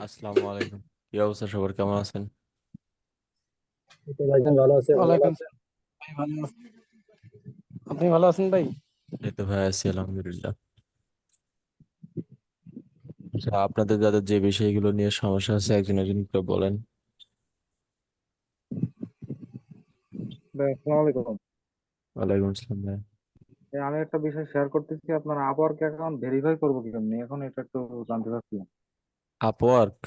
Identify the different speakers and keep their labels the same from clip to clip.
Speaker 1: আসসালামু আলাইকুম। কি অবস্থা, সবার কেমন আছেন?
Speaker 2: এই তো ভাইজান ভালো আছে, আপনি ভালো
Speaker 3: ওয়ালাইকুম
Speaker 2: আছেন?
Speaker 3: সালাম ভাই, ভালো আছি। আপনি ভালো আছেন ভাই?
Speaker 1: এই তো ভাই আছি, আলহামদুলিল্লাহ। আচ্ছা, আপনাদের যাদের যে বিষয়গুলো নিয়ে সমস্যা আছে একজন একজন করে বলেন।
Speaker 2: ভাই আসসালামু আলাইকুম।
Speaker 1: ওয়ালাইকুম আসসালাম ভাই।
Speaker 2: আমি একটা বিষয় শেয়ার করতেছি, আপনার আপওয়ার্ক অ্যাকাউন্ট ভেরিফাই করবো কেমনি এখন, এটা একটু জানতে চাচ্ছিলাম।
Speaker 1: আপওয়ার্ক?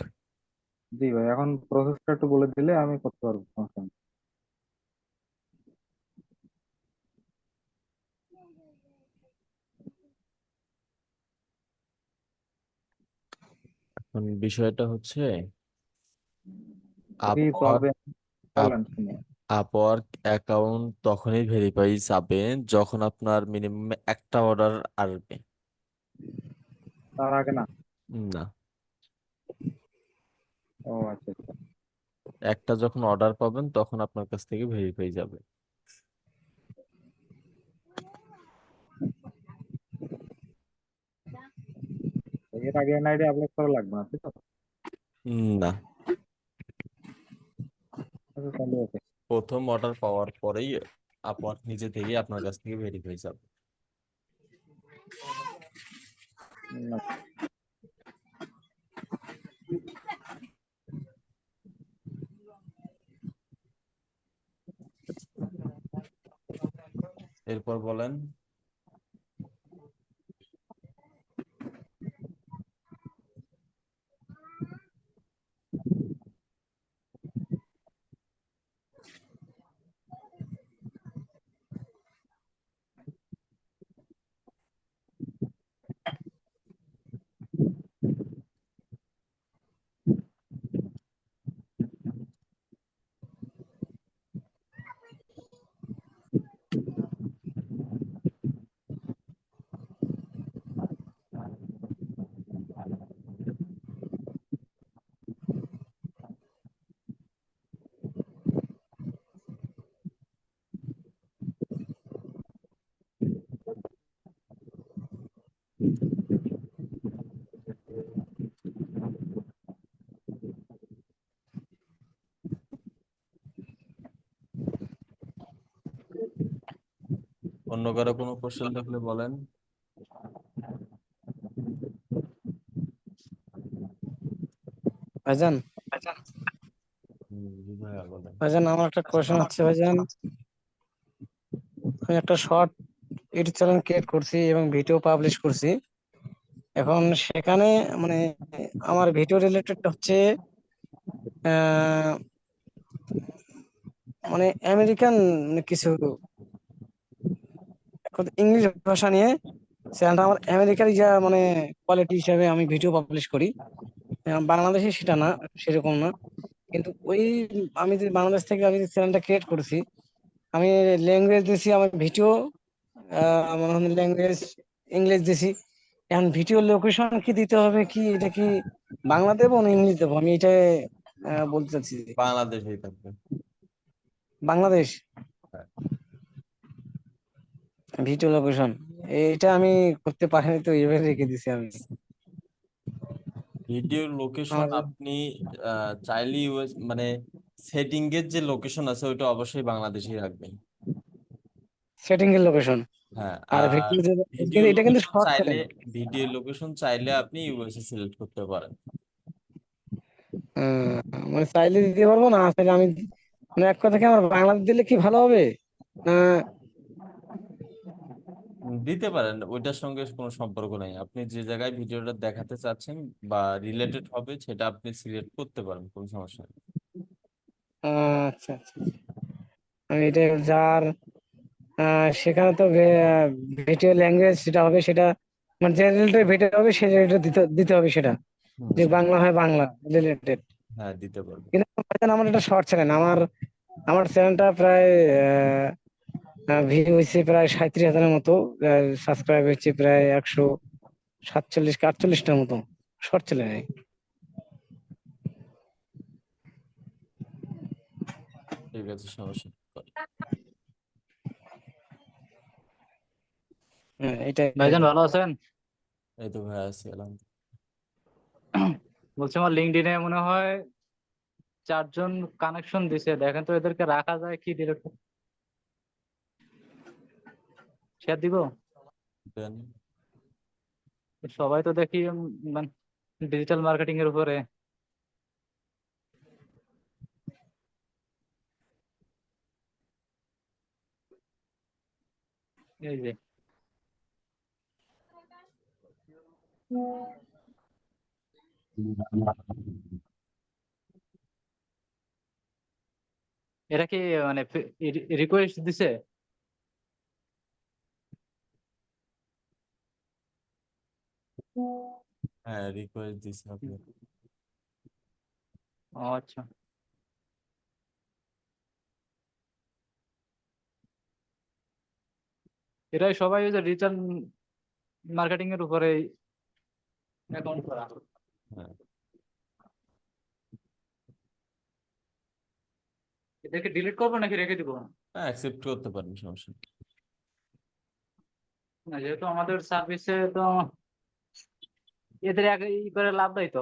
Speaker 2: জি ভাই, এখন প্রসেসটা একটু বলে দিলে আমি করতে পারবো, সমস্যা নেই।
Speaker 1: এখন বিষয়টা হচ্ছে
Speaker 2: কি
Speaker 1: আপওয়ার্ক
Speaker 2: প্রবলেম
Speaker 1: আপ
Speaker 2: বলেন শুনি।
Speaker 1: আপওয়ার্ক অ্যাকাউন্ট তখনই ভেরিফাই যাবে যখন আপনার মিনিমাম একটা অর্ডার আসবে।
Speaker 2: তার আগে না?
Speaker 1: না,
Speaker 2: ও আচ্ছা আচ্ছা।
Speaker 1: একটা যখন অর্ডার পাবেন তখন আপনার কাছ থেকে ভেরিফাই যাবে।
Speaker 2: এর আগে এনআইডি আপলোড করা লাগবে না, তাই তো?
Speaker 1: না,
Speaker 2: আচ্ছা, চালু আছে।
Speaker 1: প্রথম অর্ডার পাওয়ার পরেই আপওয়ার্ক নিজে থেকে আপনার কাছ থেকে ভেরিফাই যাবে।
Speaker 2: আচ্ছা।
Speaker 1: এরপর বলেন। অন্য কারো কোনো কোশ্চেন থাকলে বলেন।
Speaker 3: ভাইজান,
Speaker 1: জি ভাইয়া বলেন।
Speaker 3: ভাইজান আমার একটা কোয়েশন হচ্ছে ভাইজান। আমি একটা শর্ট ইউটিউব চ্যানেল ক্রিয়েট করছি এবং ভিডিও পাবলিশ করছি। এখন সেখানে মানে আমার ভিডিও রিলেটেড হচ্ছে আহ, মানে আমেরিকান কিছু ইংলিশ ভাষা নিয়ে চ্যানেলটা আমার আমেরিকার যা মানে কোয়ালিটি হিসাবে আমি ভিডিও পাবলিশ করি। বাংলাদেশে সেটা না, সেরকম না। কিন্তু ওই আমি যে বাংলাদেশ থেকে আমি চ্যানেলটা ক্রিয়েট করেছি, আমি ল্যাঙ্গুয়েজ দিয়েছি আমার ভিডিও, মনে হয় ল্যাঙ্গুয়েজ ইংলিশ দিছি। এখন ভিডিও লোকেশন কি দিতে হবে, কি এটা কি বাংলা দেবো না ইংলিশ দেবো, আমি এটা বলতে চাচ্ছি যে
Speaker 1: বাংলাদেশেই থাকবে।
Speaker 3: বাংলাদেশ
Speaker 1: হ্যাঁ।
Speaker 3: ভিডিও লোকেশন এটা আমি করতে পারিনি, তো এভাবে রেখে দিছি আমি।
Speaker 1: ভিডিওর লোকেশন
Speaker 3: আমার
Speaker 1: আপনি চাইলে ইউএস মানে সেটিং এর যে লোকেশন আছে ওইটা অবশ্যই বাংলাদেশেই রাখবেন।
Speaker 3: সেটিং এর লোকেশন
Speaker 1: হ্যাঁ,
Speaker 3: আর
Speaker 1: আর
Speaker 3: ভিডিও,
Speaker 1: ভিডিও
Speaker 3: কিন্তু এটা কিন্তু
Speaker 1: লোকেশন
Speaker 3: শর্ট
Speaker 1: চাইলে
Speaker 3: চ্যানেল।
Speaker 1: আপনি ইউএসএ সিলেক্ট করতে পারেন।
Speaker 3: মানে চাইলে দিতে পারবো না চাইলে আমি, মানে এক কথা কি আমার বাংলাদেশ দিলে কি ভালো হবে না?
Speaker 1: দিতে পারেন, ওইটার সঙ্গে কোনো সম্পর্ক নাই। আপনি যে জায়গায় ভিডিওটা দেখাতে চাচ্ছেন বা রিলেটেড হবে সেটা আপনি সিলেক্ট করতে পারেন, কোনো সমস্যা নেই।
Speaker 3: আচ্ছা আচ্ছা, আমি এটা যার সেখানে তো ভিডিও ল্যাঙ্গুয়েজ যেটা হবে সেটা, মানে যে রিলেটেড ভিডিও হবে সে রিলেটেড দিতে দিতে হবে সেটা,
Speaker 1: হুম,
Speaker 3: যে বাংলা হয় বাংলা রিলেটেড।
Speaker 1: হ্যাঁ দিতে পারবেন।
Speaker 3: কিন্তু ভাইজান আমার এটা শর্ট চ্যানেল, আমার আমার চ্যানেলটা প্রায় ভিউ হয়েছে প্রায় 37,000-এর মতো, সাবস্ক্রাইব হচ্ছে প্রায় 147 কি 48টার মতো, শর্ট চ্যানেল।
Speaker 1: ঠিক আছে, সমস্যা নেই।
Speaker 3: এটাই আর
Speaker 2: ভাইজান
Speaker 3: কি।
Speaker 2: ভালো আছেন?
Speaker 1: এই তো ভাই আছি, আলহামদুলিল্লাহ।
Speaker 4: বলছে আমার লিঙ্কডইনে মনে হয় 4 জন কানেকশন দিছে, দেখেন তো এদেরকে রাখা যায় কি ডিলিট শেয়ার দিব।
Speaker 1: দেন
Speaker 4: সবাই তো দেখি মানে ডিজিটাল মার্কেটিং এর উপরে। এই যে এরা কি মানে রিকোয়েস্ট দিছে?
Speaker 1: হ্যাঁ, রিকোয়েস্ট দিছি আপনি।
Speaker 4: ও আচ্ছা। এরাই সবাই ওই যে ডিজিটাল মার্কেটিং এর উপরে অ্যাকাউন্ট করা।
Speaker 1: হ্যাঁ,
Speaker 4: এদেরকে ডিলিট করবো নাকি রেখে দিব?
Speaker 1: অ্যাকসেপ্ট করতে পারেন, সমস্যা নেই।
Speaker 4: না, যেহেতু আমাদের সার্ভিসে তো এদের আগে ই করে লাভ নাই তো।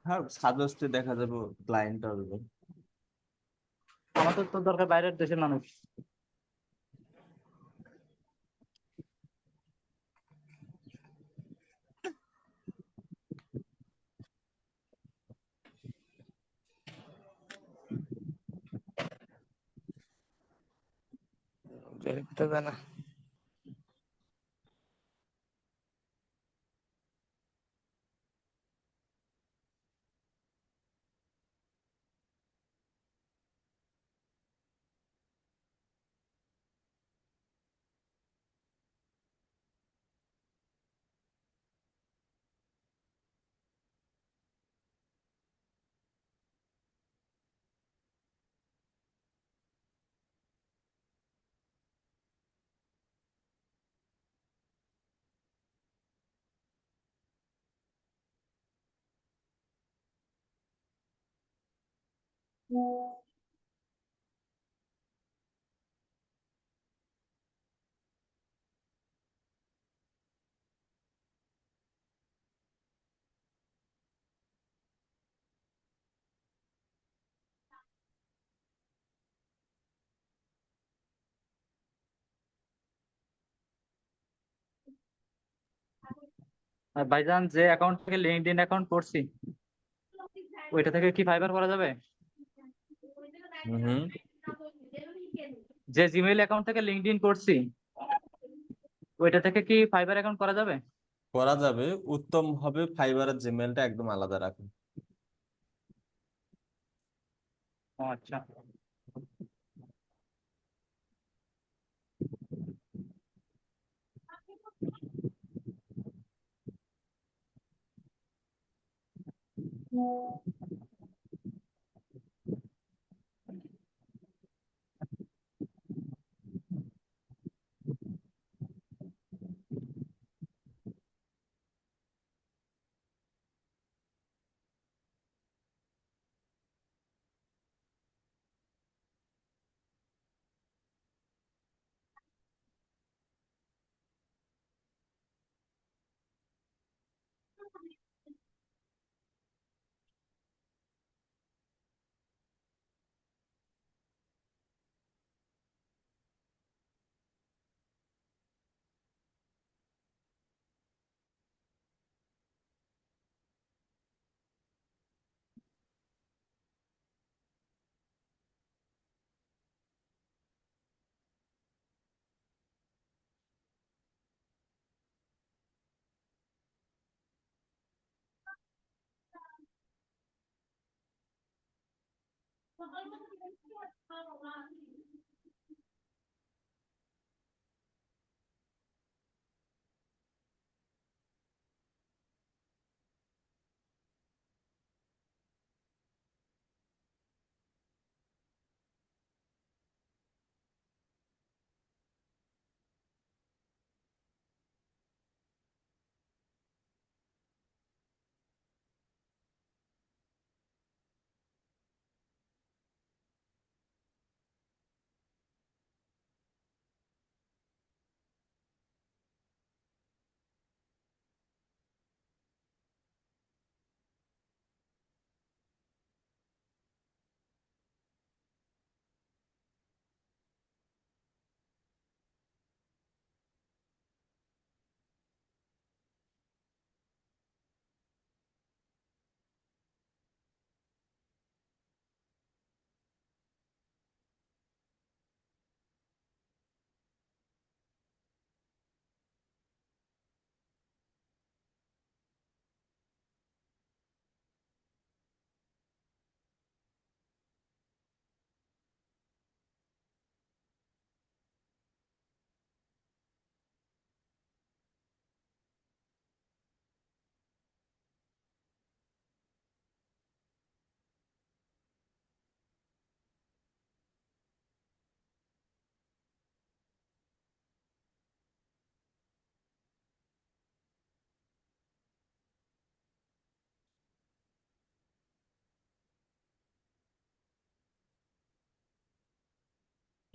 Speaker 1: হ্যাঁ, সাজেস্টে দেখা যাবে ক্লায়েন্ট আসবে।
Speaker 4: আমাদের তো দরকার বাইরের দেশের মানুষ।
Speaker 3: বের করতে দেয় না।
Speaker 4: আর ভাইজান যে অ্যাকাউন্ট থেকে লিঙ্কডইন অ্যাকাউন্ট করছি ওইটা থেকে কি ফাইবার করা যাবে?
Speaker 1: হুম হুম।
Speaker 4: যে জিমেইল অ্যাকাউন্ট থেকে লিঙ্কডইন করছি ওইটা থেকে কি ফাইবার অ্যাকাউন্ট করা যাবে?
Speaker 1: করা যাবে, উত্তম হবে ফাইবারের জিমেলটা একদম আলাদা রাখুন।
Speaker 4: ও আচ্ছা।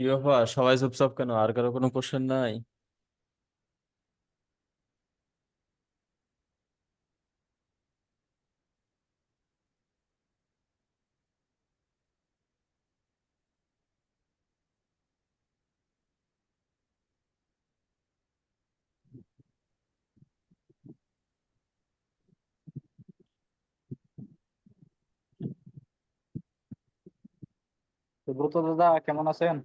Speaker 1: কি ব্যাপার, সবাই চুপচাপ কেন? আর কারো কোনো কোশ্চেন নাই?
Speaker 4: সুব্রত দাদা কেমন আছেন?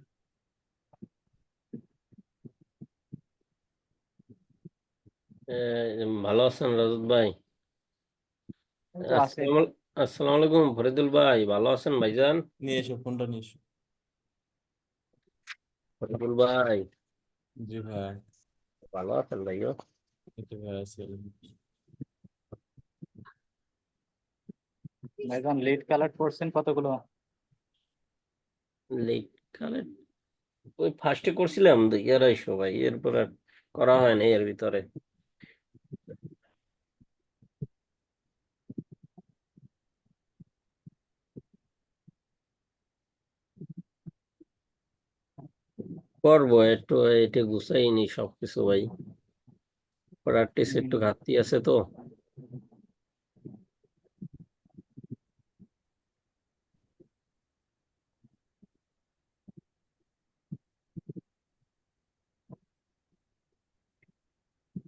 Speaker 5: ভালো আছেন রাজত ভাই?
Speaker 4: এই তো আছি।
Speaker 5: আসসালামু আলাইকুম ফরিদুল ভাই, ভালো আছেন ভাইজান?
Speaker 1: নিয়ে এসো, ফোনটা নিয়ে এসো।
Speaker 5: ফরিদুল ভাই
Speaker 1: জি ভাই।
Speaker 5: ভালো আছেন ভাইও?
Speaker 1: এই তো ভাই আছি, আলহামদুলিল্লাহ।
Speaker 4: ভাইজান লিড কালেক্ট করছেন কতগুলো?
Speaker 5: লেট কালেক্ট ওই ফার্স্টে করছিলাম 250 ভাই, এরপর আর করা হয় না এর ভিতরে। করবো একটু, এটা গুছাইনি সবকিছু ভাই, প্র্যাকটিস একটু ঘাটতি আছে তো।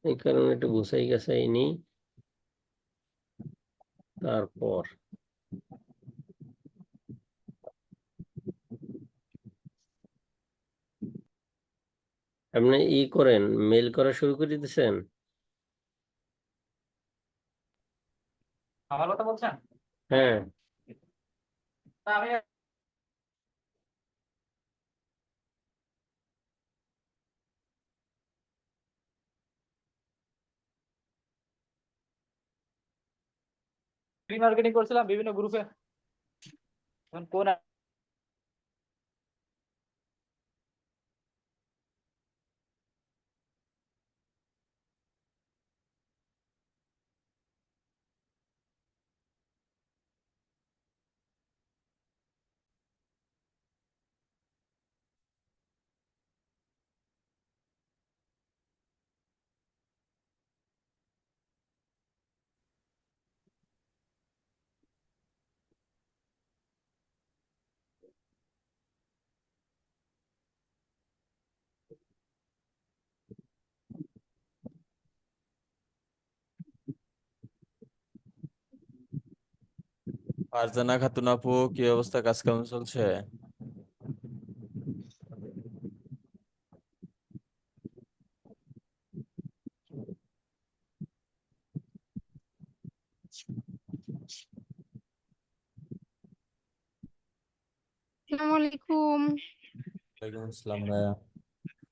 Speaker 5: এই কারণে একটু গুছাই গাছাইনি। তারপর আপনি করেন, মেল করা শুরু করে দিতেছেন?
Speaker 4: আমার কথা বলছেন?
Speaker 5: হ্যাঁ।
Speaker 4: তা আমি ফ্রি মার্কেটিং করছিলাম বিভিন্ন গ্রুপে। এখন কোন
Speaker 1: ফারজানা খাতুন আপু, কি অবস্থা? কাজ কেমন চলছে?
Speaker 6: আসসালামু আলাইকুম।
Speaker 1: ওয়ালাইকুম আসসালাম ভাইয়া।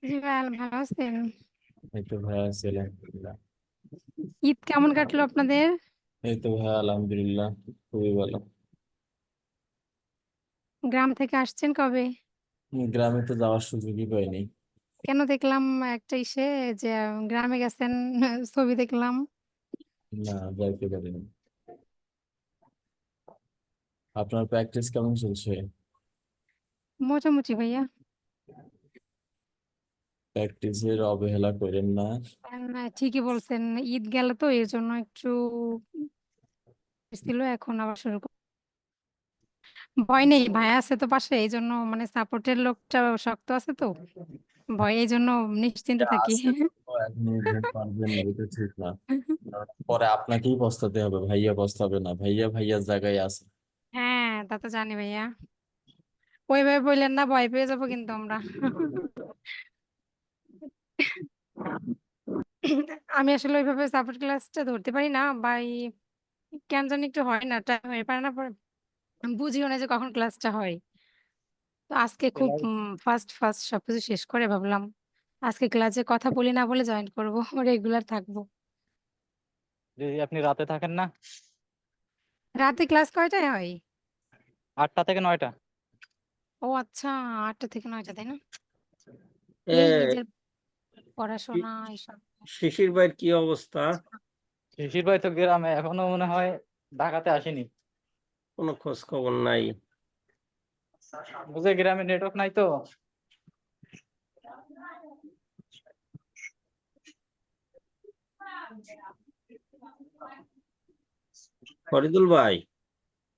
Speaker 6: জি ভাই, ভালো আছেন?
Speaker 1: এই তো ভাইয়া আছি, আলহামদুলিল্লাহ।
Speaker 6: ঈদ কেমন কাটলো আপনাদের?
Speaker 1: এই তো ভাইয়া আলহামদুলিল্লাহ, খুবই ভালো।
Speaker 6: গ্রাম থেকে আসছেন কবে?
Speaker 1: গ্রামে তো যাওয়ার সুযোগই পাইনি।
Speaker 6: কেন দেখলাম একটা ইসে যে গ্রামে গেছেন, ছবি দেখলাম।
Speaker 1: না, যাইতে পারিনি। আপনার প্র্যাকটিস কেমন চলছে?
Speaker 6: মোটামুটি ভাইয়া।
Speaker 1: প্র্যাকটিসের অবহেলা করেন না।
Speaker 6: ঠিকই বলছেন, ঈদ গেল তো এর জন্য একটু ছিল, এখন আবার শুরু ভয় নেই, ভাই আছে তো পাশে, এই জন্য মানে সাপোর্টের লোকটা শক্ত আছে তো, ভয় এই জন্য নিশ্চিন্তে থাকি।
Speaker 1: আছে তো এখন ঘুম পারবেন না, এটা ঠিক না। কারণ পরে আপনাকেই পস্তাতে হবে, ভাইয়া পস্তাবে না। ভাইয়া ভাইয়ার জায়গায় আছে।
Speaker 6: হ্যাঁ, তা তো জানি ভাইয়া। ওইভাবে বললেন না, ভয় পেয়ে যাবো কিন্তু আমরা। আমি আসলে ওইভাবে সাপোর্ট ক্লাসটা ধরতে পারি না, বা কেন জানি একটু হয় না, টাইম হয়ে পারে না, পরে আমি বুঝিও না যে কখন ক্লাসটা হয়। তো আজকে খুব ফার্স্ট ফার্স্ট সবকিছু শেষ করে ভাবলাম আজকে ক্লাসে কথা বলি না বলে জয়েন করবো, রেগুলার থাকবো।
Speaker 4: যদি আপনি রাতে থাকেন না?
Speaker 6: রাতে ক্লাস কয়টায় হয়?
Speaker 4: 8টা থেকে 9টা।
Speaker 6: ও আচ্ছা, 8টা থেকে 9টা, তাই না?
Speaker 5: এ
Speaker 6: এই নিজের
Speaker 5: শি-
Speaker 6: পড়াশোনা এইসব।
Speaker 5: শিশির ভাইয়ের কি অবস্থা?
Speaker 4: শিশির ভাই তো গ্রামে, এখনো মনে হয় ঢাকাতে আসেনি।
Speaker 5: কোনো খোঁজ খবর নাই।
Speaker 4: বুঝে গ্রামে নেটওয়ার্ক নাই তো।
Speaker 5: ফরিদুল ভাই,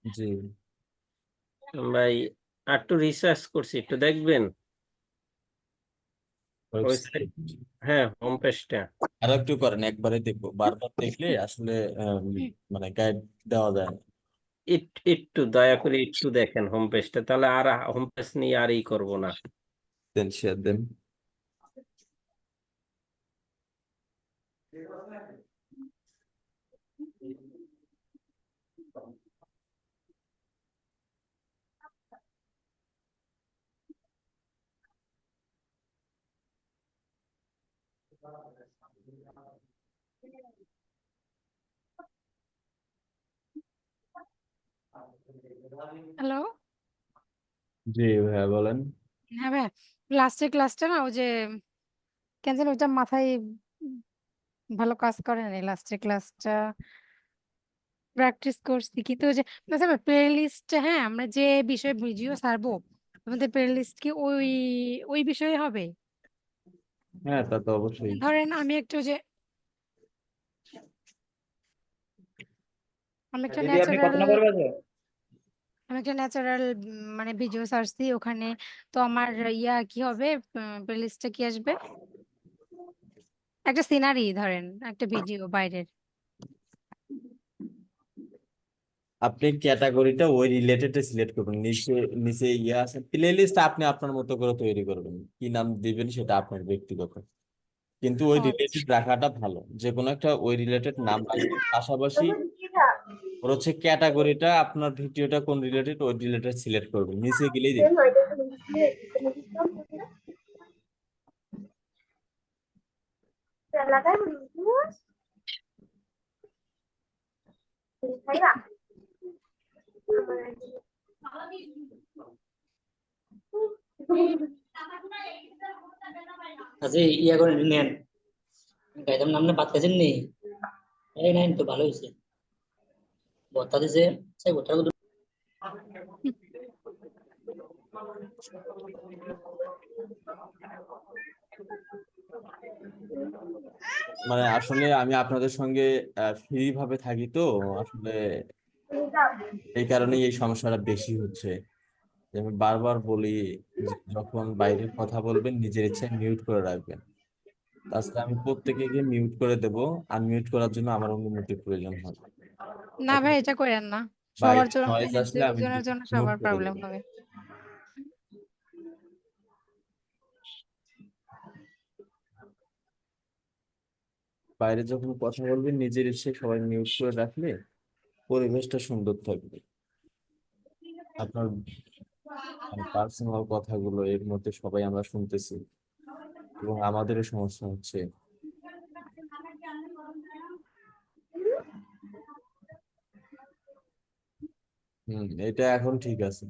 Speaker 1: জি
Speaker 5: ভাই একটু রিসার্চ করছি, একটু দেখবেন ওয়েবসাইট।
Speaker 1: ওয়েবসাইট
Speaker 5: হ্যাঁ, হোম পেজটা
Speaker 1: আরো একটু করেন, একবারে দেখবো, বারবার দেখলে আসলে মানে গাইড দেওয়া যায় না।
Speaker 5: একটু দয়া করে একটু দেখেন হোম পেজটা, তাহলে আর হোম পেজ নিয়ে আর ই করবো না।
Speaker 1: দেন শেয়ার দেন।
Speaker 6: হ্যালো।
Speaker 1: জি ভাইয়া বলেন।
Speaker 6: হ্যাঁ ভাইয়া, লাস্টের ক্লাসটা না ওই যে কেন জানি ওইটা মাথায় ভালো কাজ করে নাই। লাস্টের ক্লাসটা প্র্যাকটিস করছি কিন্তু ওই যে প্লে লিস্ট, হ্যাঁ আমরা যে বিষয়ে ভিডিও ছাড়বো আমাদের প্লে লিস্ট কি ওই বিষয়ে হবে?
Speaker 1: হ্যাঁ তা তো অবশ্যই।
Speaker 6: ধরেন আমি একটু যে আমি একটা
Speaker 4: দিদি আপনি কত
Speaker 6: ন্যাচারাল
Speaker 4: নম্বর ব্যাচে?
Speaker 6: আমি একটা ন্যাচারাল মানে ভিডিও ছাড়ছি ওখানে, তো আমার ইয়া কি হবে, প্লে লিস্টে কি আসবে? একটা সিনারি ধরেন, একটা ভিডিও বাইরের।
Speaker 1: আপনি ক্যাটাগরিটা ওই রিলেটেড সিলেক্ট করবেন, নিচে নিচে ইয়ে আছে প্লে লিস্ট, আপনি আপনার মতো করে তৈরি করবেন, কি নাম দিবেন সেটা আপনার ব্যক্তিগত, কিন্তু ওই
Speaker 6: ও আচ্ছা।
Speaker 1: রিলেটেড রাখাটা ভালো, যে কোনো একটা ওই রিলেটেড নাম রাখবেন, পাশাপাশি ওর হচ্ছে ক্যাটাগরিটা, আপনার ভিডিওটা কোন রিলেটেড ওই রিলেটেড সিলেক্ট করবেন, নিচে গেলেই দেখবেন।
Speaker 7: আচ্ছা ইয়া করে নেন, গাইদার নাম না বাদ গেছেন নি? এই নেন তো ভালো হয়েছে, ভর্তা দিছে, সেই ভর্তা
Speaker 1: মানে আসলে আমি আপনাদের সঙ্গে ফ্রি ভাবে থাকি তো, আসলে এই কারণেই এই সমস্যাটা বেশি হচ্ছে। যে আমি বারবার বলি যে যখন বাইরে কথা বলবেন নিজের ইচ্ছায় মিউট করে রাখবেন, তাছাড়া আমি প্রত্যেকে মিউট করে দেব, আনমিউট করার জন্য আমার অনুমতির প্রয়োজন হবে।
Speaker 6: না
Speaker 1: এখন
Speaker 6: ভাই, এটা করেন না,
Speaker 1: বাইরে
Speaker 6: সবার জন্য,
Speaker 1: নয়েজ আসলে আমি
Speaker 6: একজনের জন্য
Speaker 1: মিউট
Speaker 6: সবার
Speaker 1: করে
Speaker 6: প্রবলেম
Speaker 1: দেবো।
Speaker 6: হবে।
Speaker 1: বাইরে যখন কথা বলবেন নিজের ইচ্ছে সবাই মিউট করে রাখলে পরিবেশটা সুন্দর থাকবে। আপনার পার্সোনাল কথাগুলো এর মধ্যে সবাই আমরা শুনতেছি এবং আমাদেরও সমস্যা হচ্ছে। এটা এখন ঠিক আছে।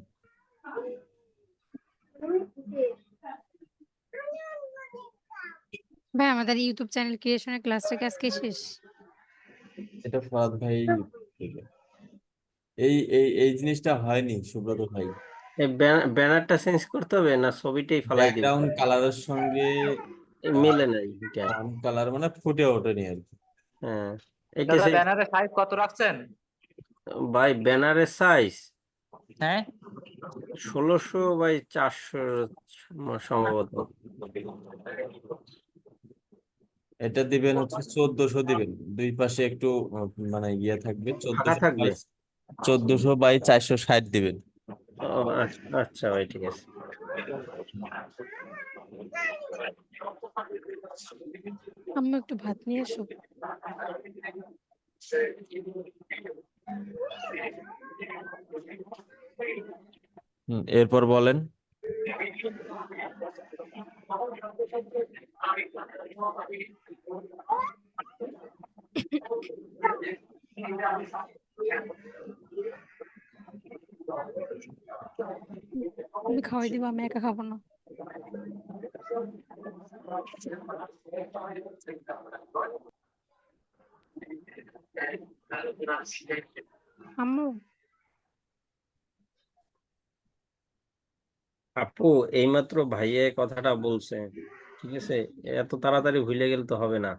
Speaker 6: ভাই আমাদের ইউটিউব চ্যানেল ক্রিয়েশনের ক্লাসটা কি আজকে শেষ?
Speaker 1: এটা ফরাদ ভাই থেকে। এই জিনিসটা হয়নি সুব্রত ভাই।
Speaker 5: এই ব্যানারটা চেঞ্জ করতে হবে না ছবিটাই ফালাই দিব?
Speaker 1: ব্যাকগ্রাউন্ড কালারের সঙ্গে
Speaker 5: মিলে নাই এটা।
Speaker 1: ফন্ট কালার মানে ফুটে ওঠেনি আর কি।
Speaker 5: হ্যাঁ, এটা
Speaker 4: দাদা ব্যানারের সাইজ কত রাখছেন?
Speaker 5: ভাই ব্যানারের সাইজ
Speaker 4: হ্যাঁ
Speaker 5: 16x400 সম্ভবত।
Speaker 1: এটা দিবেন হচ্ছে 1400 দিবেন, দুই পাশে একটু মানে ইয়ে থাকবে,
Speaker 5: ফাঁকা থাকবে।
Speaker 1: 1400x460 দিবেন।
Speaker 5: ও, আচ্ছা ভাই, ঠিক আছে।
Speaker 6: আম্মু একটু ভাত নিয়ে এসো।
Speaker 1: এরপর বলেন।
Speaker 6: আমি খাওয়াই দিব, আমি একা খাবো না। আম্মু
Speaker 5: আপু, এইমাত্র ভাইয়া এই কথাটা বলছে, ঠিক আছে? এত তাড়াতাড়ি ভুলে গেলে তো হবে না।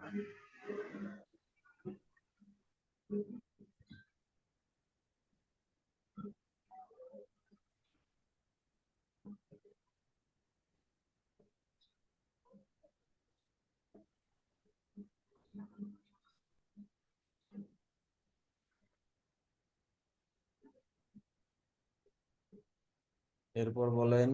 Speaker 1: এরপর বলেন।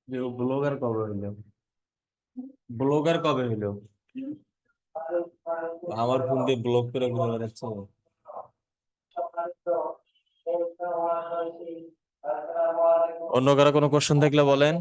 Speaker 1: যে ব্লগার কবে হইলো? ব্লগার কবে হইলো? আমার ফোন দিয়ে ব্লগ করে ঘুরে বেড়াচ্ছে। অন্য কারো কোনো কোশ্চেন থাকলে বলেন।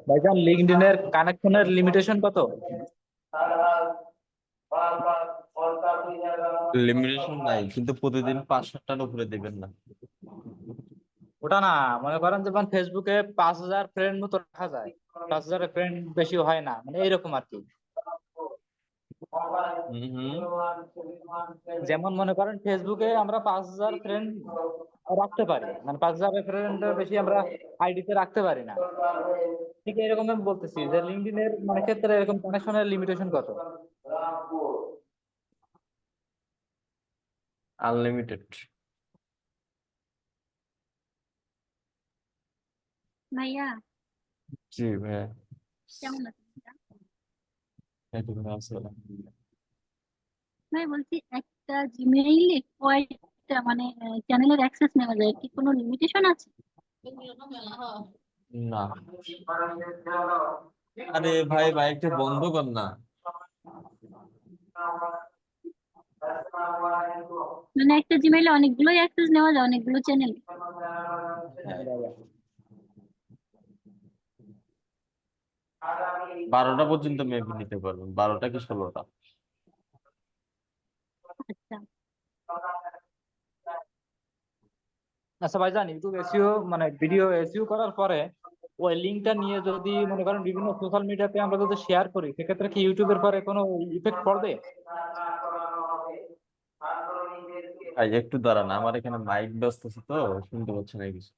Speaker 4: ভাইজান লিঙ্কডইনের কানেকশনের লিমিটেশন কত?
Speaker 1: লিমিটেশন নাই, কিন্তু প্রতিদিন 5-7টার উপরে দিবেন না।
Speaker 4: ওটা না, মনে করেন যেমন ফেসবুকে 5,000 ফ্রেন্ড মতো রাখা যায়, 5,000 ফ্রেন্ড বেশি হয় না, মানে এরকম আর কি।
Speaker 1: হম।
Speaker 4: যেমন মনে করেন ফেসবুকে আমরা 5,000 ফ্রেন্ড রাখতে পারি, মানে 5,000 ফ্রেন্ড বেশি আমরা আইডিতে রাখতে পারি না। ঠিক এরকম আমি বলতেছি যে লিঙ্কডইনের মানে ক্ষেত্রে এরকম কানেকশনের লিমিটেশন কত?
Speaker 1: আনলিমিটেড।
Speaker 8: ভাইয়া
Speaker 1: জি ভাইয়া।
Speaker 8: কেমন আছেন ভাইয়া?
Speaker 1: এইটুকু আছে, আলহামদুলিল্লাহ।
Speaker 8: ভাই বলছি একটা জিমেইলে কয়টা মানে চ্যানেলের অ্যাক্সেস নেওয়া যায়, কি কোনো লিমিটেশন আছে?
Speaker 1: না। আরে ভাই বাইকটা বন্ধ কর না।
Speaker 8: মানে একটা জিমেইলে অনেকগুলোই অ্যাক্সেস নেওয়া যায়, অনেকগুলো চ্যানেল?
Speaker 4: হ্যাঁ বাবা।
Speaker 1: 12টা পর্যন্ত মেবি নিতে পারবেন, 12টা কি 16টা।
Speaker 8: আচ্ছা।
Speaker 4: আচ্ছা ভাইজান, ইউটিউব এসইও মানে ভিডিও এসইও করার পরে ওই লিঙ্কটা নিয়ে যদি মনে করেন বিভিন্ন সোশ্যাল মিডিয়াতে আমরা যদি শেয়ার করি, সেক্ষেত্রে কি ইউটিউবের পরে কোনো ইফেক্ট পড়বে?
Speaker 1: ভাই একটু দাঁড়ান, আমার এখানে মাইক ব্যস্ত আছে তো, শুনতে পাচ্ছি না কিছু।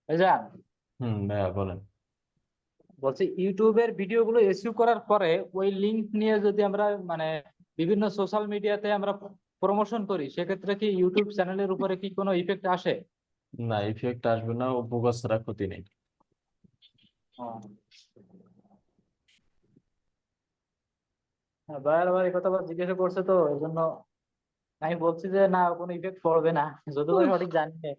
Speaker 4: ভাইজান,
Speaker 1: ভাইয়া বলেন।
Speaker 4: বলছি ইউটিউবের ভিডিওগুলো এসইউ করার পরে ওই লিংক নিয়ে যদি আমরা মানে বিভিন্ন সোশ্যাল মিডিয়াতে আমরা প্রমোশন করি, সেক্ষেত্রে কি ইউটিউব চ্যানেলের উপরে কি কোনো ইফেক্ট আসে?
Speaker 1: না, ইফেক্ট আসবে না, উপকার ছাড়া ক্ষতি নেই।
Speaker 4: হ্যাঁ, বারবার এই কথা জিজ্ঞাসা করছে তো এই জন্য আমি বলছি যে না, কোনো ইফেক্ট পড়বে না, যদিও
Speaker 6: উফ,
Speaker 4: সঠিক জানি না।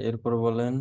Speaker 1: এরপর বলেন।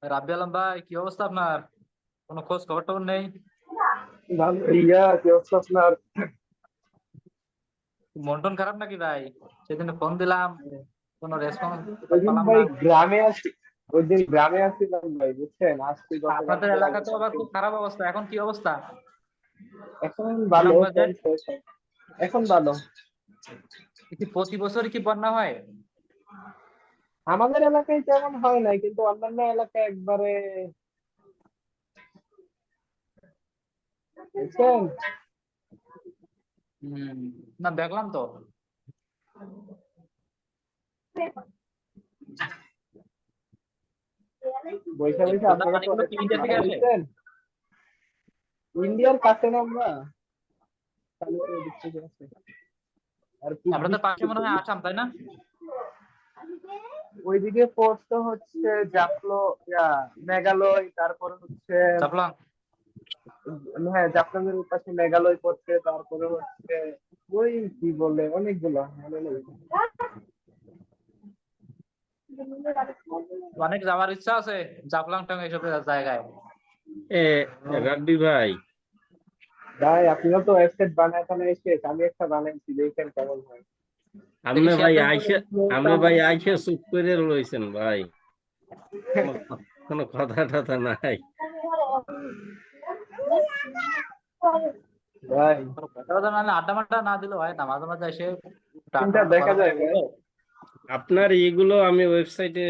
Speaker 4: রাব্বি আলম ভাই, কি অবস্থা আপনার? কোনো খোঁজ খবর টবর নেই?
Speaker 2: ইয়া কি অবস্থা আপনার?
Speaker 4: মন টন খারাপ নাকি ভাই? সেদিন ফোন দিলাম, কোনো রেসপন্স
Speaker 2: ওই দিন
Speaker 4: পেলাম
Speaker 2: ভাই
Speaker 4: না।
Speaker 2: গ্রামে আসি, ওই দিন গ্রামে আসছিলাম ভাই, বুঝছেন? আজকে
Speaker 4: আপনাদের
Speaker 2: গতকালকে
Speaker 4: এলাকা
Speaker 2: আগে
Speaker 4: তো আবার
Speaker 2: কালকে।
Speaker 4: খুব খারাপ অবস্থা, এখন কি অবস্থা
Speaker 2: এখন ভালো
Speaker 4: সুনামগঞ্জের?
Speaker 2: চলছে সব। এখন ভালো।
Speaker 4: কি প্রতি বছর কি বন্যা হয়?
Speaker 2: আমাদের এলাকায় তেমন হয় নাই, কিন্তু অন্যান্য এলাকায় একবারে, বুঝছেন?
Speaker 4: হম, না দেখলাম তো।
Speaker 2: বৈশা
Speaker 4: এই
Speaker 2: বৈশা
Speaker 4: বন্যার
Speaker 2: আপনারা তো
Speaker 4: পানিগুলো কি ইন্ডিয়া থেকে আসে?
Speaker 2: বুঝছেন, ইন্ডিয়ার কাছে না আমরা, তাহলে তো ওদিক থেকে আসে। আর খুব
Speaker 4: আপনাদের পাশে মনে হয় আসাম, তাই না?
Speaker 2: ওইদিকে পড়তো হচ্ছে জাফলো, মেঘালয়, তারপরে হচ্ছে,
Speaker 4: চাপলাং।
Speaker 2: হ্যাঁ জাফলং এর পাশে মেঘালয় পড়ছে, তারপরে হচ্ছে ওই কি বলে অনেকগুলা মনে নেই।
Speaker 4: অনেক যাওয়ার ইচ্ছা আছে জাফলং টং এইসব জায়গায়।
Speaker 5: এ রাব্বি ভাই,
Speaker 2: ভাই আপনিও তো ওয়েবসাইট বানায় শেষ, আমি একটা বানাইছি, দেখেন কেমন হয়।
Speaker 5: আপনি
Speaker 4: দেখি শেয়ার
Speaker 5: ভাই
Speaker 4: দেন তো
Speaker 5: আইসা আপনি ভাই আইসা চুপ করে রয়েছেন ভাই, কোনো কথা টথা নাই।
Speaker 2: ভাই
Speaker 4: কথা কথা নাহলে আড্ডা মাড্ডা না দিলে হয় না, মাঝে মাঝে এসে একটু আড্ডা
Speaker 2: চিন্তা
Speaker 4: মাড্ডা
Speaker 2: দেখা
Speaker 4: করা
Speaker 2: যায়
Speaker 4: লাগবে।
Speaker 2: ভাই।
Speaker 5: আপনার এইগুলো আমি ওয়েবসাইটে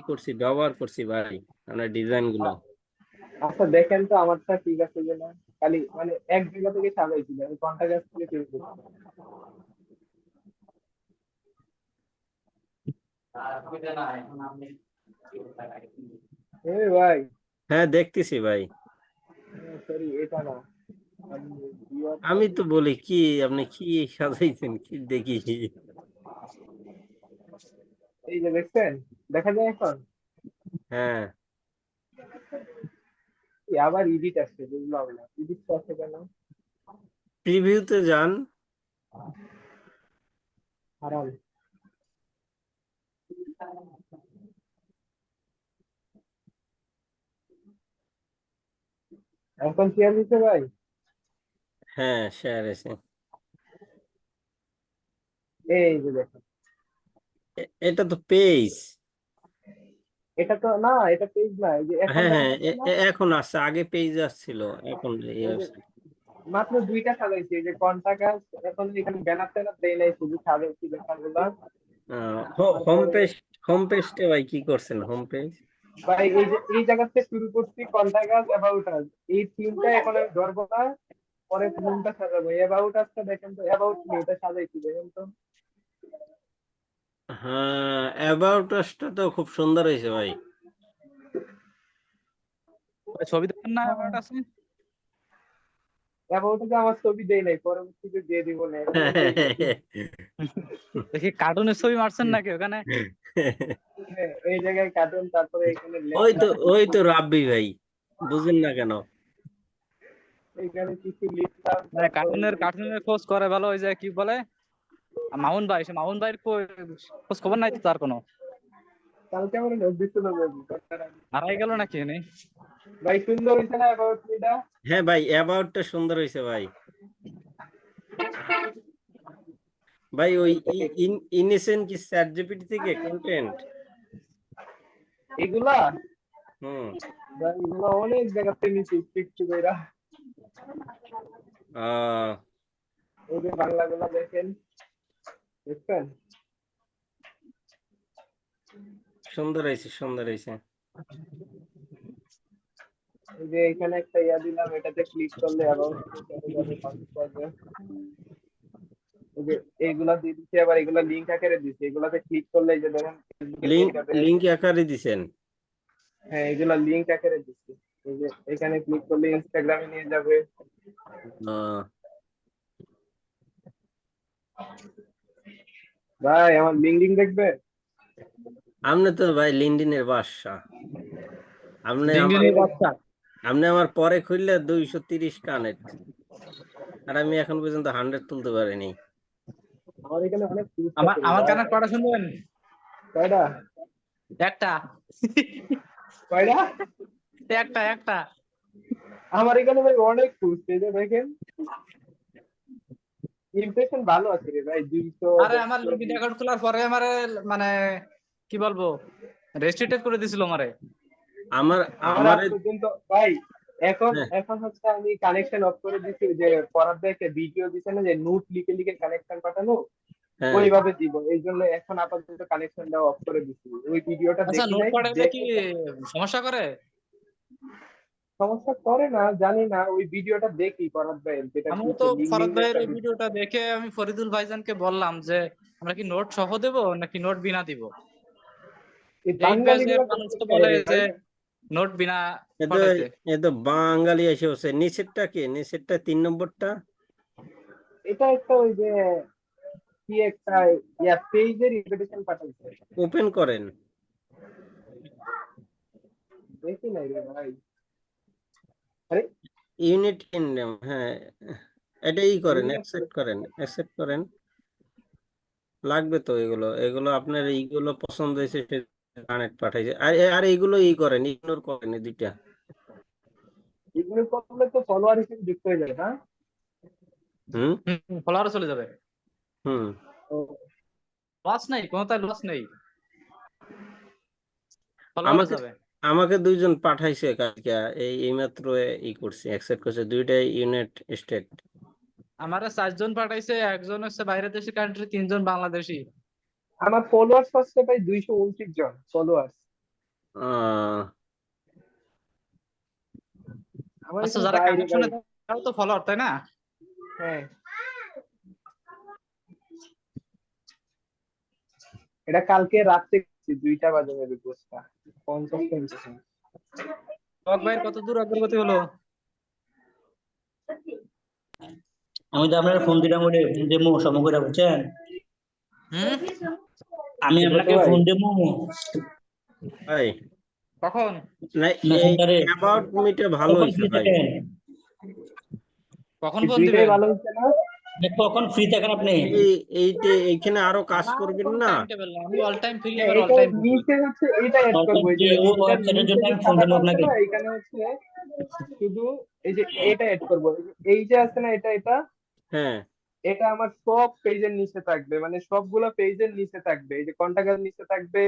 Speaker 5: করছি, ব্যবহার করছি ভাই, আপনার ডিজাইন গুলো।
Speaker 2: আচ্ছা দেখেন তো আমারটা ঠিক আছে কিনা, খালি মানে এক জায়গা থেকে সাজাইছিল, আমি কোনটা গাছ থেকে তৈরি করছি। ভাই
Speaker 5: হ্যাঁ দেখতেছি ভাই।
Speaker 2: সরি এটা না, আমি
Speaker 5: আমি তো বলি কি আপনি কি সাজাইছেন কি দেখি।
Speaker 2: এই যে দেখছেন, দেখা যায় এখন।
Speaker 5: হ্যাঁ
Speaker 2: আবার ইডিট আসছে, বুঝলাম না ইডিট আছে কেন।
Speaker 5: প্রিভিউতে যান।
Speaker 2: হারাম। এখন শেয়ার দিতে ভাই।
Speaker 5: হ্যাঁ শেয়ার এসে
Speaker 2: এই যে দেখেন,
Speaker 5: এটা তো পেজ।
Speaker 2: এটা তো না, এটা পেজ না, এই যে এখন
Speaker 5: হ্যাঁ
Speaker 2: দেখা
Speaker 5: হ্যাঁ
Speaker 2: যাচ্ছে না।
Speaker 5: এখন আসছে, আগে পেজ আসছিল, এখন এই
Speaker 2: এই যে
Speaker 5: website।
Speaker 2: মাত্র দুইটা সাজাইছি, এই যে কোনটা গাছ, এখন এখানে ব্যানার ট্যানার দেই নাই, শুধু সাজাইছি লেখাগুলা।
Speaker 5: হোম
Speaker 2: তারপরে
Speaker 5: পেজ, হোম পেজটা ভাই কি করছেন হোম পেজ?
Speaker 2: ভাই এই যে এই জায়গা থেকে শুরু করছি, কোনটা গাছ, অ্যাবাউট আস, এই তিনটা এখন আমি ধরবো না, পরে কোনটা সাজাবো। অ্যাবাউট আসটা দেখেন তো, অ্যাবাউট মি এটা সাজাইছি দেখেন তো।
Speaker 5: হ্যাঁ অ্যাবাউট আসটা তো খুব সুন্দর হয়েছে ভাই।
Speaker 4: ছবি দেখেন না আমার আছে।
Speaker 2: অ্যাবাউটে আমার ছবি দেই নাই, পরবর্তীতে দিয়ে দিব না, এখনো দেই নাই।
Speaker 4: দেখি কার্টুনের ছবি মারছেন নাকি ওখানে?
Speaker 2: হ্যাঁ, এই জায়গায় কার্টুন, তারপরে এখানে
Speaker 5: ওই
Speaker 2: লেখা,
Speaker 5: তো ওই তো রাব্বি ভাই, বুঝেন না কেন?
Speaker 2: এখানে কিছু লিখলাম,
Speaker 4: মানে
Speaker 2: তারপরে
Speaker 4: কার্টুনের খোঁজ করে ভালো, ওই যে কি বলে মামুন ভাই, সে মামুন ভাইয়ের খোঁজ খবর নাই তো তার কোনো?
Speaker 2: কালকে আমার নোট দিছিল
Speaker 4: হারাই গেল নাকি নেই?
Speaker 2: ভাই। সুন্দর হয়েছে না অ্যাবাউট মিটা?
Speaker 5: হ্যাঁ ভাই অ্যাবাউটটা সুন্দর হয়েছে ভাই। ভাই ওই ইনিসেন কি চ্যাট জিপিটি থেকে কন্টেন্ট?
Speaker 2: এগুলা
Speaker 5: হুম।
Speaker 2: ভাই এগুলা অনেক জায়গাতে নিচ্ছি একটু কইরা।
Speaker 5: আহ
Speaker 2: এই যে বাংলা গুলা দেখেন, দেখছেন?
Speaker 5: সুন্দর হয়েছে সুন্দর হয়েছে।
Speaker 2: এই যে এখানে একটা ইয়া দিলাম, এটাতে ক্লিক করলে অ্যাবাউট চলে যাবে, পাবে। এই যে এইগুলা দিয়ে দিচ্ছি, আবার এগুলা লিংক আকারে দিচ্ছি, এগুলাতে ক্লিক করলে এই যে দেখেন ফেসবুকের
Speaker 5: লিঙ্ক
Speaker 2: লিংক যাবে।
Speaker 5: লিঙ্ক আকারে দিছেন?
Speaker 2: হ্যাঁ এগুলা লিংক আকারে দিচ্ছি, এই যে এখানে ক্লিক করলে ইনস্টাগ্রামে নিয়ে যাবে।
Speaker 5: আহ,
Speaker 2: ভাই আমার লিঙ্কডিন দেখবে?
Speaker 5: আপনি তো ভাই লিঙ্কডইনের বাদশা। আপনি আমার
Speaker 4: লিঙ্কডইনের বাচ্চা।
Speaker 5: আপনি আমার পরে খুললে 230 কানেক্ট, আর আমি এখন পর্যন্ত 100 তুলতে পারিনি।
Speaker 2: আমার এখানে অনেক post
Speaker 4: আমার
Speaker 2: আছে রে
Speaker 4: আমার
Speaker 2: ভাই।
Speaker 4: কানে কটা শুনবেন?
Speaker 2: কয়টা?
Speaker 4: একটা।
Speaker 2: কয়টা?
Speaker 4: একটা একটা।
Speaker 2: আমার এখানে ভাই অনেক পোস্ট, এই যে দেখেন ইমপ্রেশন ভালো আছে রে ভাই, 200
Speaker 4: আরে আমার
Speaker 2: 150।
Speaker 4: লিঙ্কডইন অ্যাকাউন্ট খোলার পরে আমারে মানে কি বলবো, রেস্ট্রিক্টেড করে দিছিল আমারে।
Speaker 5: আমার
Speaker 2: আমার আজ
Speaker 5: আমারে
Speaker 2: পর্যন্ত ভাই, এখন
Speaker 5: হ্যাঁ
Speaker 2: এখন হচ্ছে আমি কানেকশন অফ করে দিছি, যে পড়ার একটা ভিডিও দিছে না যে নোট লিখে লিখে কানেকশন পাঠানো,
Speaker 5: হ্যাঁ
Speaker 2: ওইভাবে দিব। এই জন্য এখন আপাতত কানেকশনটা অফ করে দিছি, ওই ভিডিওটা
Speaker 4: আচ্ছা,
Speaker 2: দেখি
Speaker 4: নোট
Speaker 2: নাই,
Speaker 4: পাঠাইলে কি
Speaker 2: দেখে
Speaker 4: সমস্যা করে?
Speaker 2: সমস্যা করে না জানি না, ওই ভিডিওটা দেখি পড়ার ভাই, যেটা
Speaker 4: আমিও তো
Speaker 2: দিচ্ছে
Speaker 4: ফরদ
Speaker 2: লিঙ্কডিন
Speaker 4: ভাইয়ের
Speaker 2: একটা
Speaker 4: এই ভিডিওটা দেখে আমি ফরিদুল ভাইজানকে বললাম যে আমরা কি নোট সহ দেব নাকি নোট বিনা দিব।
Speaker 2: এই
Speaker 4: এই
Speaker 2: বাঙালি
Speaker 4: ব্যাচের
Speaker 2: গুলা
Speaker 4: মানুষ তো
Speaker 2: করতে
Speaker 4: বলে
Speaker 2: রে
Speaker 4: যে
Speaker 2: ভাই।
Speaker 4: নোট বিনা
Speaker 5: এ তো
Speaker 4: পাঠাইতে।
Speaker 5: এ তো বাঙালি এসে বসে। নিচেরটা কি, নিচেরটা 3 নম্বরটা
Speaker 2: এটা একটা ওই যে কি একটা ইয়া পেজের ইনভিটেশন পাঠাইছে,
Speaker 5: ওপেন করেন।
Speaker 2: দেখি নাই রে ভাই। আরে
Speaker 5: ইউনিট কিংডম, হ্যাঁ এটা করেন, অ্যাকসেপ্ট করেন, অ্যাকসেপ্ট করেন। লাগবে তো এগুলো, এগুলো আপনার এইগুলো পছন্দ হয়েছে কানেক্ট পাঠাইছে, আর আর এইগুলো করেন, ইগনোর করেন এই দুইটা।
Speaker 2: ইগনোর করলে তো ফলোয়ার হিসেবে যুক্ত হয়ে যাবে না?
Speaker 5: হুম
Speaker 4: ফলোয়ারও চলে যাবে,
Speaker 5: হুম
Speaker 4: লস নেই, কোনোটাই লস নেই, ফলোয়ারও
Speaker 5: আমাকে
Speaker 4: যাবে।
Speaker 5: আমাকে দুইজন পাঠাইছে কালকে, এইমাত্র করছি, অ্যাকসেপ্ট করছে, দুইটাই ইউনাইটেড স্টেট।
Speaker 4: আমারে 4 জন পাঠাইছে, একজন হচ্ছে বাইরের দেশি কান্ট্রি, 3 জন বাংলাদেশি।
Speaker 2: আমার ফলোয়ার্স হচ্ছে ভাই 229 জন ফলোয়ার্স। আমার
Speaker 4: আচ্ছা,
Speaker 2: এখানে
Speaker 4: যারা
Speaker 2: বাইরে
Speaker 4: কানেকশনে
Speaker 2: বাইরে।
Speaker 4: তারাও তো ফলোয়ার, তাই না?
Speaker 2: হ্যাঁ, এটা কালকে রাত্রে 2টা বাজে মেবি পোস্টটা 50
Speaker 4: টক ভাইয়ের কত দূর অগ্রগতি হলো?
Speaker 7: আমি তো আপনার ফোন দিলাম, ওরে ফোন দেবো সমগ্র, বুঝছেন?
Speaker 4: হুম,
Speaker 7: আমি
Speaker 2: কি বলতো
Speaker 7: আপনাকে
Speaker 2: ভাই?
Speaker 7: ফোন দেবো
Speaker 5: ভাই
Speaker 4: কখন?
Speaker 5: না, এই
Speaker 7: মেসেঞ্জারে,
Speaker 5: অ্যাবাউট মিটা ভালো
Speaker 7: কখন
Speaker 5: হয়েছে
Speaker 7: ফ্রি
Speaker 5: ভাই।
Speaker 7: থাকেন?
Speaker 4: কখন
Speaker 2: এই
Speaker 4: ফোন
Speaker 2: দুইটাই
Speaker 4: দিবেন?
Speaker 2: ভালো হচ্ছে না?
Speaker 7: কখন ফ্রি থাকেন আপনি?
Speaker 5: এইখানে আরো কাজ
Speaker 4: আমার
Speaker 5: করবেন
Speaker 4: কোনো
Speaker 5: না?
Speaker 4: টাইম টেবিল না, আমি অল টাইম ফ্রি,
Speaker 2: হ্যাঁ,
Speaker 4: এবার অল
Speaker 2: এটা
Speaker 4: টাইম ফ্রি।
Speaker 2: নিচে হচ্ছে এটা অ্যাড করবো, এই যে এটার
Speaker 7: ওয়েবসাইটের
Speaker 2: নিচে
Speaker 7: জন্য
Speaker 2: যে
Speaker 7: আমি ফোন দেবো
Speaker 2: সাদাটা আছে
Speaker 7: আপনাকে।
Speaker 2: না, এখানে হচ্ছে শুধু এই যে এটা অ্যাড করবো, এই যে আছে না এটা এটা
Speaker 5: হ্যাঁ
Speaker 2: এটা আমার সব পেজের নিচে থাকবে, মানে সবগুলো পেজের নিচে থাকবে। এই যে কন্টাক্টের নিচে থাকবে,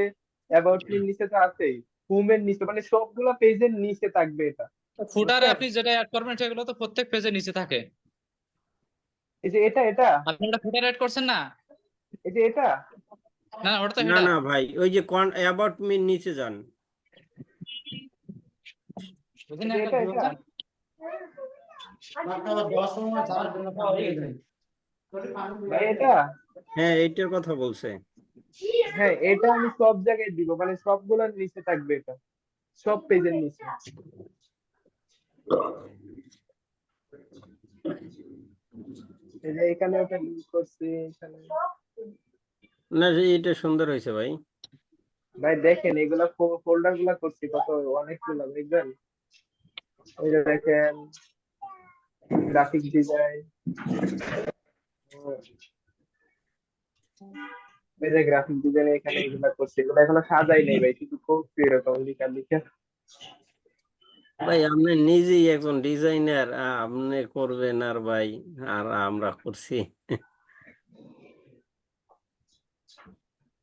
Speaker 2: অ্যাবাউট মির নিচে তো আছেই, হোমের নিচে, মানে সবগুলো পেজের নিচে থাকবে এটা।
Speaker 4: ফুটারে
Speaker 2: বুঝছেন?
Speaker 4: আপনি যেটা অ্যাড করবেন সেগুলো তো প্রত্যেক পেজের নিচে থাকে।
Speaker 2: এই যে এটা এটা
Speaker 4: আপনি ওটা ফুটার অ্যাড করছেন না?
Speaker 2: এই যে এটা
Speaker 4: না, ওটা তো
Speaker 5: না
Speaker 4: হেডার।
Speaker 5: না ভাই, ওই যে অ্যাবাউট মির নিচে যান।
Speaker 2: এই যে এটা এটা ভাই এটা,
Speaker 5: হ্যাঁ এইটার কথা বলছে।
Speaker 2: হ্যাঁ এটা আমি সব জায়গায় দিব, মানে সবগুলোর নিচে থাকবে এটা, সব পেজের নিচে। এই যে এখানে ওটা লিংক করছি এখানে।
Speaker 5: না এটা সুন্দর হয়েছে ভাই।
Speaker 2: ভাই দেখেন এগুলা ফোল্ডার গুলা করছি কত, অনেকগুলা দেখবেন। এই যে দেখেন গ্রাফিক ডিজাইন, এই যে গ্রাফিক ডিজাইন এখানে এগুলা করছি, এগুলো এখনো সাজাই নাই ভাই, শুধু করছি এরকম লিখা লিখা।
Speaker 5: ভাই আপনি নিজেই একজন ডিজাইনার, আপনি করবেন আর ভাই, আর আমরা করছি।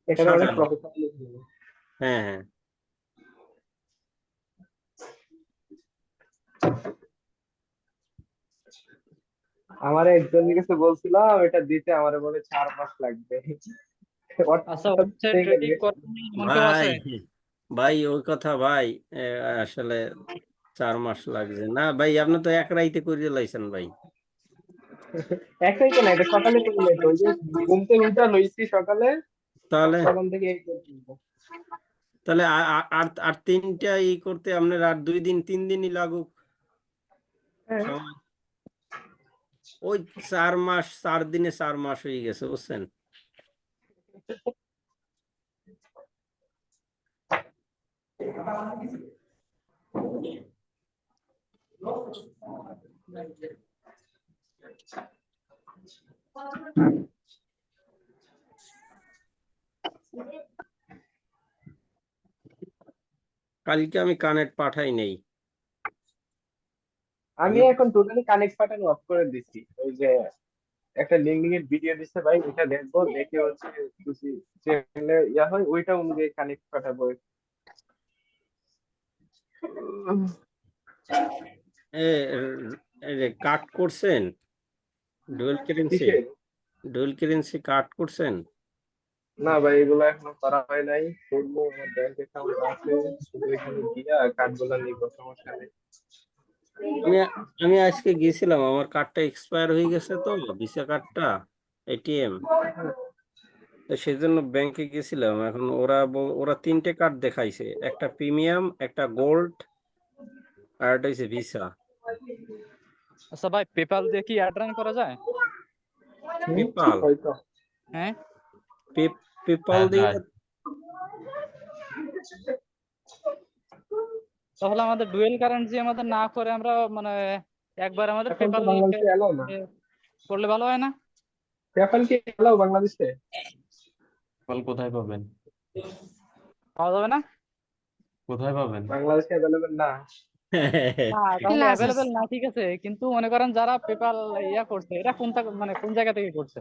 Speaker 2: এখানে অনেক
Speaker 5: সাজানো।
Speaker 2: প্রফেশনাল।
Speaker 5: হ্যাঁ হ্যাঁ
Speaker 2: আমার একজনের কাছে বলছিলাম এটা দিতে, আমারে বলে 4 মাস লাগবে।
Speaker 4: আচ্ছা, ওয়েবসাইট রেডি করেন এমন কেউ আছে?
Speaker 5: ভাই, ভাই ওই কথা ভাই, আসলে 4 মাস লাগছে না ভাই, আপনি তো এক রাইতে করে লাইছেন ভাই।
Speaker 2: একটাই তো না, এটা সকালে করলে তো, ওই যে ঘুম থেকে উঠা লইছি সকালে,
Speaker 5: তাহলে
Speaker 2: তখন থেকে এই পর্যন্ত।
Speaker 5: তাহলে আর তিনটা করতে আপনার আর 2 দিন 3 দিনই লাগুক
Speaker 2: হ্যাঁ,
Speaker 5: সময়। ওই 4 মাস 4 দিনে 4 মাস হয়ে গেছে, বুঝছেন? কালকে আমি কানেক্ট পাঠাই নেই।
Speaker 2: আমি এখন টোটালি কানেক্ট পাঠানো অফ করে দিছি। ওই যে একটা লিঙ্কডিন এর ভিডিও দিচ্ছে ভাই, ওইটা দেখবো, দেখে হচ্ছে খুশি চ্যানেলে ইয়া হয় ওইটা অনুযায়ী কানেক্ট পাঠাবো।
Speaker 5: এ কাট করছেন ডুয়েল কারেন্সি?
Speaker 2: কিসের?
Speaker 5: ডুয়েল কারেন্সি কাট করছেন?
Speaker 2: না ভাই, এগুলো এখনো করা হয় নাই, করবো। আমার ব্যাংক অ্যাকাউন্ট আছে, শুধু এখানে গিয়া কার্ডগুলো নিব, সমস্যা নেই।
Speaker 5: আমি আমি আজকে গেছিলাম, আমার কার্ডটা এক্সপায়ার হয়ে গেছে, তো ভিসা কার্ডটা, এটিএম। তো সেই জন্য ব্যাংকে গেছিলাম। এখন ওরা 3টে কার্ড দেখাইছে, একটা প্রিমিয়াম, একটা গোল্ড, আর একটা হচ্ছে ভিসা।
Speaker 4: আচ্ছা ভাই, পেপাল দিয়ে কি অ্যাড রান করা যায়?
Speaker 5: পেপাল?
Speaker 2: হয়তো
Speaker 4: হ্যাঁ,
Speaker 5: পেপাল
Speaker 1: হ্যাঁ
Speaker 5: দিয়ে?
Speaker 1: যায়।
Speaker 4: তাহলে আমাদের ডুয়েল কারেন্সি আমাদের না করে আমরা মানে একবার আমাদের
Speaker 2: এখন তো
Speaker 4: পেপাল
Speaker 2: বাংলাদেশে এলাও না।
Speaker 4: করলে ভালো হয় না?
Speaker 2: পেপ্যাল কি এলাও বাংলাদেশে?
Speaker 1: কল কোথায় পাবেন?
Speaker 4: পাওয়া যাবে না?
Speaker 1: কোথায় পাবেন?
Speaker 2: বাংলাদেশে অ্যাভেলেবেল না।
Speaker 4: না তাহলে
Speaker 6: ক্লাসেস
Speaker 4: অ্যাভেলেবেল না, ঠিক আছে, কিন্তু মনে করেন যারা পেপাল ইয়া করছে এরা মানে কোন জায়গা থেকে করছে?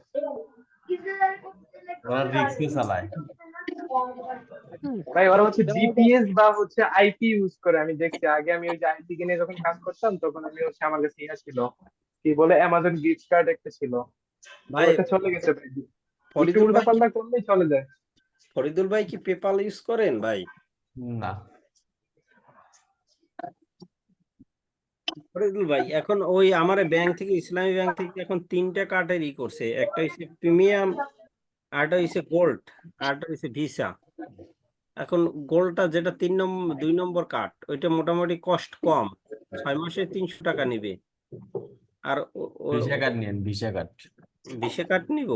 Speaker 1: ওরা রিক্সে চালায়।
Speaker 2: ভাই ওরা হচ্ছে
Speaker 4: যেমন ওই যে
Speaker 2: জিপিএস বা হচ্ছে আইপি ইউজ করে। আমি দেখছি আগে, আমি ওই যে আইপি কিনে যখন কাজ করতাম তখন আমি হচ্ছে আমার কাছে ইয়া ছিল, কি বলে, অ্যামাজন গিফট কার্ড একটা ছিল,
Speaker 5: ভাই
Speaker 2: ওটা চলে গেছে ভাই। একটু
Speaker 5: ফরিদুল
Speaker 2: উল্টা
Speaker 5: ভাই
Speaker 2: পাল্টা করলেই চলে যায়।
Speaker 5: ফরিদুল ভাই কি পেপাল ইউজ করেন ভাই?
Speaker 1: না,
Speaker 5: ফরিদুল ভাই এখন ওই আমার ব্যাংক থেকে, ইসলামী ব্যাংক থেকে এখন 3টা কার্ডের করছে, একটা হচ্ছে প্রিমিয়াম, আরটা হচ্ছে গোল্ড, আরটা হচ্ছে ভিসা। এখন গোল্ডটা যেটা 2 নম্বর কার্ড, ওইটা মোটামুটি কস্ট কম, 6 মাসে 300 টাকা নিবে। আর
Speaker 1: ভিসা কার্ড নিয়েন, ভিসা কার্ড।
Speaker 5: ভিসা কার্ড নিব।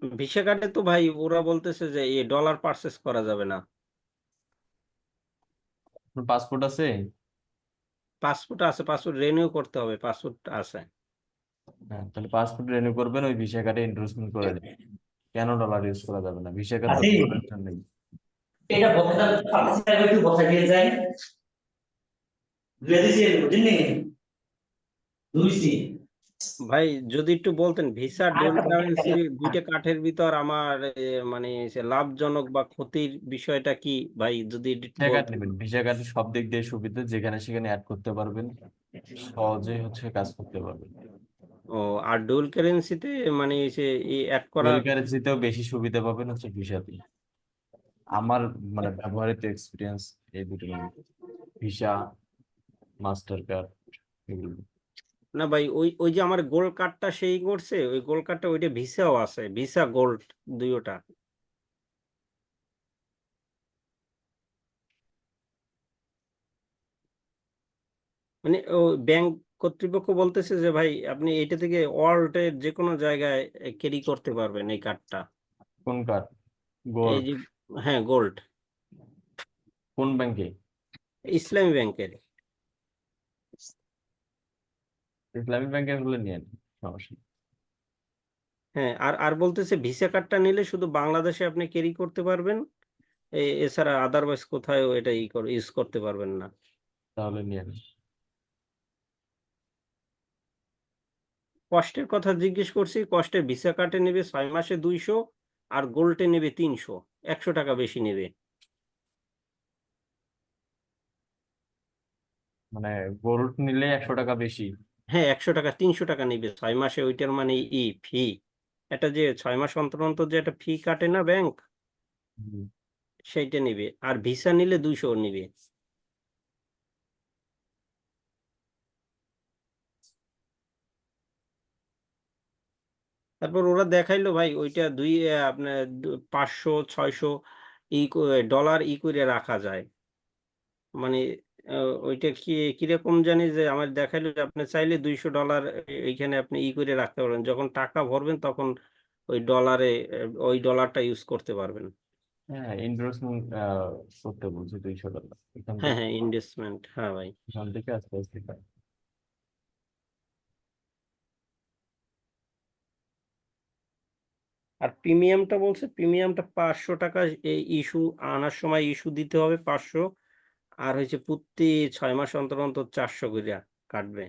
Speaker 5: ভিসা কার্ডে তো ভাই ওরা বলতেছে যে এই ডলার পারচেস করা যাবে না।
Speaker 1: পাসপোর্ট আছে?
Speaker 5: পাসপোর্ট আছে, পাসপোর্ট রিনিউ করতে হবে, পাসপোর্ট আছে।
Speaker 1: হ্যাঁ, তাহলে পাসপোর্ট রিনিউ করবেন, ওই ভিসা কার্ডে এনরোলমেন্ট করে দেবেন। কেন ডলার ইউজ করা যাবে না? ভিসা কার্ড তো
Speaker 7: আসি
Speaker 1: প্রোটেকশন নেই।
Speaker 7: এটা বক্তা পাকিস্তান একটু বসা দিয়ে যায় দুই দিছি বুঝিনি দুইছি
Speaker 5: ভাই যদি একটু বলতেন ভিসা
Speaker 7: আর
Speaker 5: ডুয়াল
Speaker 7: একটা বক্তা
Speaker 5: কারেন্সির দুইটা কাঠের ভিতর আমার মানে সে লাভজনক বা ক্ষতির বিষয়টা কি ভাই, যদি একটু
Speaker 1: ভিসা কার্ড
Speaker 5: বলতেন।
Speaker 1: নেবেন, ভিসা কার্ড সব দিক দিয়ে সুবিধা, যেখানে সেখানে অ্যাড করতে পারবেন, সহজে হচ্ছে কাজ করতে পারবেন।
Speaker 5: ও, আর ডুয়াল কারেন্সিতে মানে সে অ্যাড করা।
Speaker 1: ডুয়াল কারেন্সিতেও বেশি সুবিধা পাবেন হচ্ছে ভিসাতে। আমার মানে ব্যবহারিত এক্সপিরিয়েন্স এই দুটোর মধ্যে, ভিসা, মাস্টার কার্ড, এগুলো।
Speaker 5: না ভাই, ওই ওই যে আমার গোল্ড কার্ডটা সেই করছে, ওই গোল্ড কার্ডটা ওইটা ভিসাও আছে, ভিসা গোল্ড দুইটা। মানে ও ব্যাংক কর্তৃপক্ষ বলতেছে যে ভাই আপনি এটা থেকে ওয়ার্ল্ডের যে কোনো জায়গায় ক্যারি করতে পারবেন এই কার্ডটা।
Speaker 1: কোন কার্ড?
Speaker 5: এই
Speaker 1: গোল্ড?
Speaker 5: যে, হ্যাঁ গোল্ড,
Speaker 1: কোন ব্যাংকে?
Speaker 5: ইসলামী ব্যাংকের।
Speaker 1: ইসলামী ব্যাংকের হলে নিয়ে নিন, সমস্যা নেই।
Speaker 5: হ্যাঁ, আর আর বলতেছে ভিসা কার্ডটা নিলে শুধু বাংলাদেশে আপনি ক্যারি করতে পারবেন, এছাড়া আদারওয়াইজ কোথাও এটা ইউজ করতে পারবেন না।
Speaker 1: তাহলে নিয়ে নিন।
Speaker 5: কষ্টের কথা জিজ্ঞেস করছি, কষ্টের ভিসা কার্ডে নেবে 6 মাসে 200, আর গোল্ডে নেবে 300, 100 টাকা বেশি নেবে।
Speaker 1: মানে গোল্ড নিলে 100 টাকা বেশি?
Speaker 5: হ্যাঁ 100 টাকা, 300 টাকা নিবে 6 মাসে, ওইটার মানে ফি, এটা যে 6 মাস অন্তর অন্তর যে একটা ফি কাটে না ব্যাংক,
Speaker 1: হুম।
Speaker 5: সেইটা নিবে। আর ভিসা নিলে 200 নিবে। তারপর ওরা দেখাইলো ভাই ওইটা আপনার 500 600 ডলার করে রাখা যায়। মানে ওইটা কি কিরকম জানি, যে আমার দেখাইলো যে আপনি চাইলে $200 এইখানে আপনি করে রাখতে পারবেন, যখন টাকা ভরবেন তখন ওই ডলারে ওই ডলারটা ইউজ করতে পারবেন।
Speaker 1: হ্যাঁ, ইনভেস্টমেন্ট করতে বলছে $200
Speaker 5: হ্যাঁ হ্যাঁ, ইনভেস্টমেন্ট, হ্যাঁ ভাই।
Speaker 1: এখান থেকে আস্তে আস্তে পাই।
Speaker 5: আর প্রিমিয়ামটা বলছে, প্রিমিয়ামটা 500 টাকা ইস্যু আনার সময় ইস্যু দিতে হবে 500, আর হচ্ছে প্রতি 6 মাস অন্তর অন্তর 400 করে কাটবে।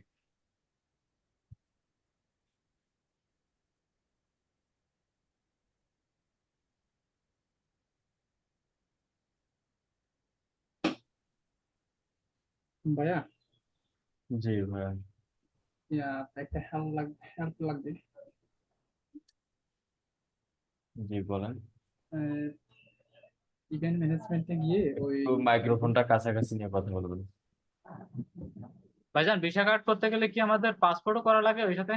Speaker 9: ভাইয়া,
Speaker 1: জি ভাই।
Speaker 9: একটা হেল্প লাগবে।
Speaker 1: জি বলেন।
Speaker 9: ইভেন্ট ম্যানেজমেন্টে গিয়ে ওই
Speaker 1: একটু মাইক্রোফোনটা কাছাকাছি নিয়ে কথা বলবেন।
Speaker 4: ভাইজান ভিসা কার্ড করতে গেলে কি আমাদের পাসপোর্টও করা লাগে ওই সাথে?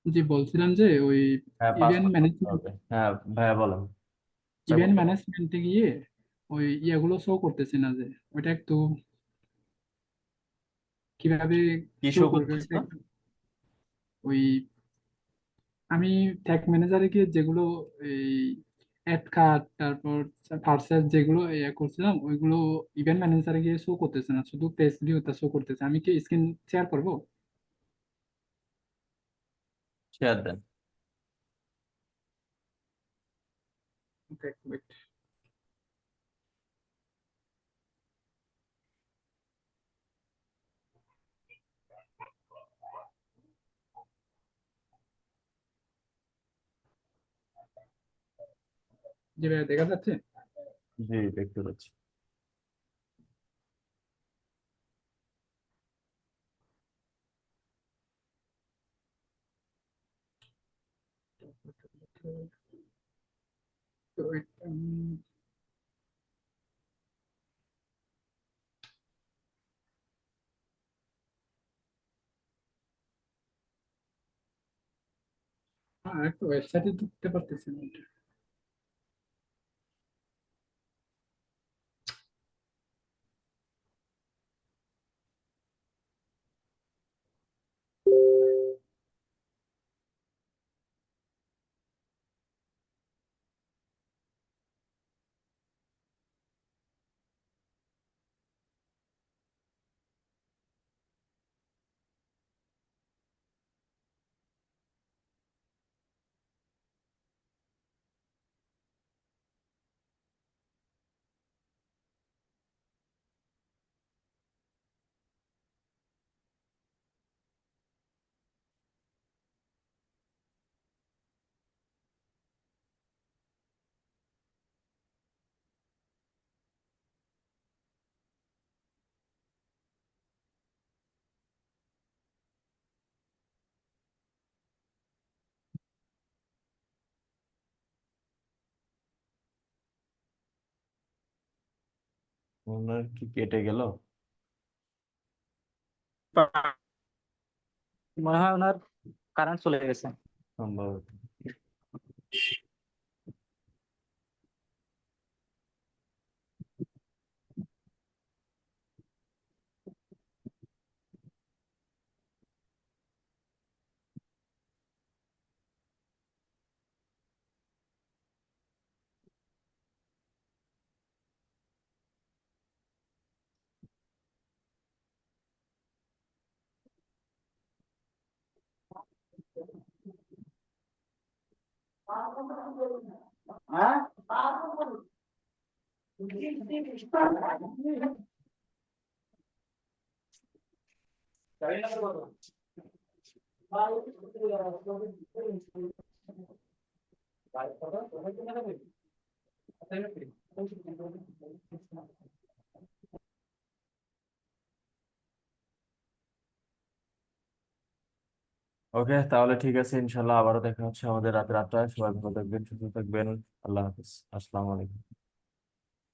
Speaker 9: যে বলছিলাম যে ওই
Speaker 1: হ্যাঁ,
Speaker 9: ইভেন্ট
Speaker 1: পাসপোর্ট করতে
Speaker 9: ম্যানেজমেন্ট
Speaker 1: হবে। হ্যাঁ ভাইয়া বলেন। আচ্ছা,
Speaker 9: ইভেন্ট ম্যানেজমেন্টে গিয়ে ওই ইয়াগুলো শো করতেছে না, যে ওইটা একটু কিভাবে
Speaker 1: কি
Speaker 9: শো
Speaker 1: শো
Speaker 9: করবে
Speaker 1: করতেছে
Speaker 9: ওইটা
Speaker 1: না?
Speaker 9: ওই আমি ট্যাগ ম্যানেজারে গিয়ে যেগুলো এই অ্যাড কার্ড, তারপর পার্সেল যেগুলো ইয়ে করছিলাম ওইগুলো ইভেন্ট ম্যানেজারে গিয়ে শো করতেছে না, শুধু পেজ ভিউটা শো করতেছে। আমি কি স্ক্রিন শেয়ার করবো?
Speaker 1: শেয়ার দেন।
Speaker 9: ওকে, wait. জি ভাইয়া, দেখা যাচ্ছে?
Speaker 1: জি, দেখতে পাচ্ছি।
Speaker 9: তো একটা ওয়েবসাইটে ঢুকতে পারতেছি না এটা।
Speaker 1: ওনার কি কেটে গেল?
Speaker 4: মনে হয় ওনার কারেন্ট চলে গেছে।
Speaker 1: সম্ভবত। ওকে, তাহলে ঠিক আছে, ইনশাল্লাহ আবারও দেখা হচ্ছে আমাদের রাত 8টায়। সবাই ভালো থাকবেন, সুস্থ থাকবেন। আল্লাহ হাফিজ, আসসালামু আলাইকুম।